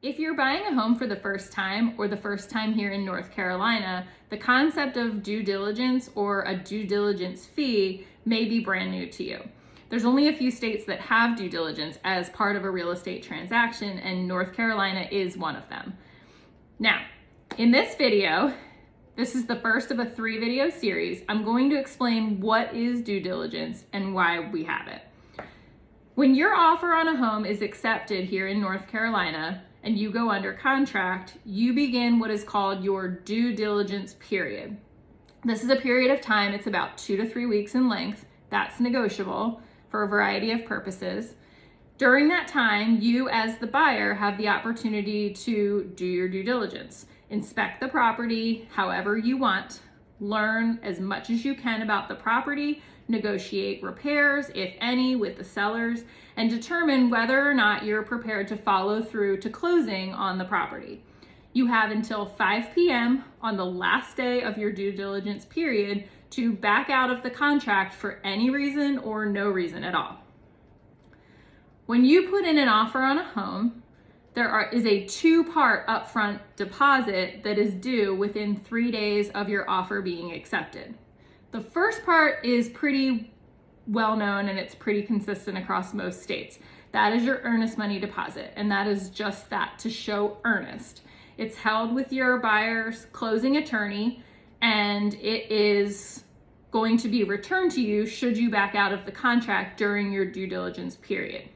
If you're buying a home for the first time or the first time here in North Carolina, the concept of due diligence or a due diligence fee may be brand new to you. There's only a few states that have due diligence as part of a real estate transaction, and North Carolina is one of them. Now, in this video, this is the first of a 3-video series. I'm going to explain what is due diligence and why we have it. When your offer on a home is accepted here in North Carolina and you go under contract, you begin what is called your due diligence period. This is a period of time, it's about 2 to 3 weeks in length. That's negotiable for a variety of purposes. During that time, you as the buyer have the opportunity to do your due diligence, inspect the property however you want, learn as much as you can about the property, negotiate repairs, if any, with the sellers, and determine whether or not you're prepared to follow through to closing on the property. You have until 5 p.m. on the last day of your due diligence period to back out of the contract for any reason or no reason at all. When you put in an offer on a home, there is a 2-part upfront deposit that is due within 3 days of your offer being accepted. The first part is pretty well known and it's pretty consistent across most states. That is your earnest money deposit, and that is just that, to show earnest. It's held with your buyer's closing attorney, and it is going to be returned to you should you back out of the contract during your due diligence period.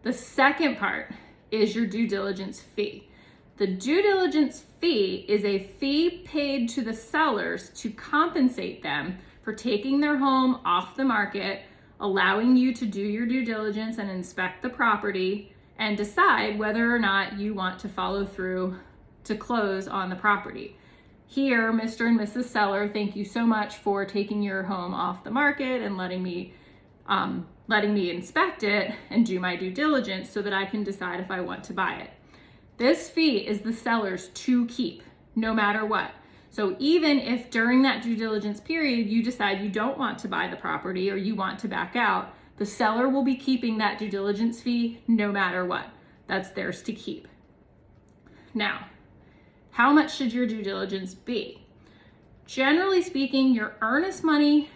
The second part is your due diligence fee. The due diligence fee is a fee paid to the sellers to compensate them for taking their home off the market, allowing you to do your due diligence and inspect the property and decide whether or not you want to follow through to close on the property. Here, Mr. and Mrs. Seller, thank you so much for taking your home off the market and letting me inspect it and do my due diligence so that I can decide if I want to buy it. This fee is the seller's to keep, no matter what. So even if during that due diligence period you decide you don't want to buy the property or you want to back out, the seller will be keeping that due diligence fee no matter what. That's theirs to keep. Now, how much should your due diligence be? Generally speaking, your earnest money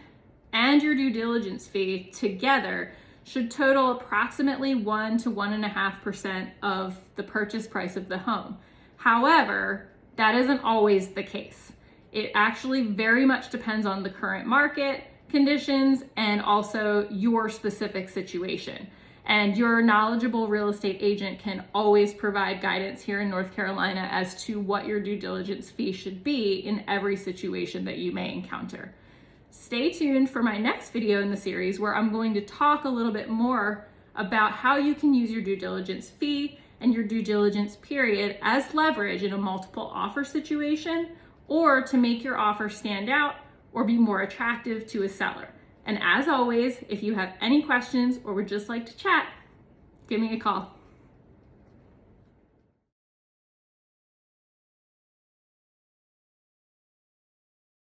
and your due diligence fee together should total approximately 1 to 1.5% of the purchase price of the home. However, that isn't always the case. It actually very much depends on the current market conditions and also your specific situation. And your knowledgeable real estate agent can always provide guidance here in North Carolina as to what your due diligence fee should be in every situation that you may encounter. Stay tuned for my next video in the series where I'm going to talk a little bit more about how you can use your due diligence fee and your due diligence period as leverage in a multiple offer situation, or to make your offer stand out or be more attractive to a seller. And as always, if you have any questions or would just like to chat, give me a call.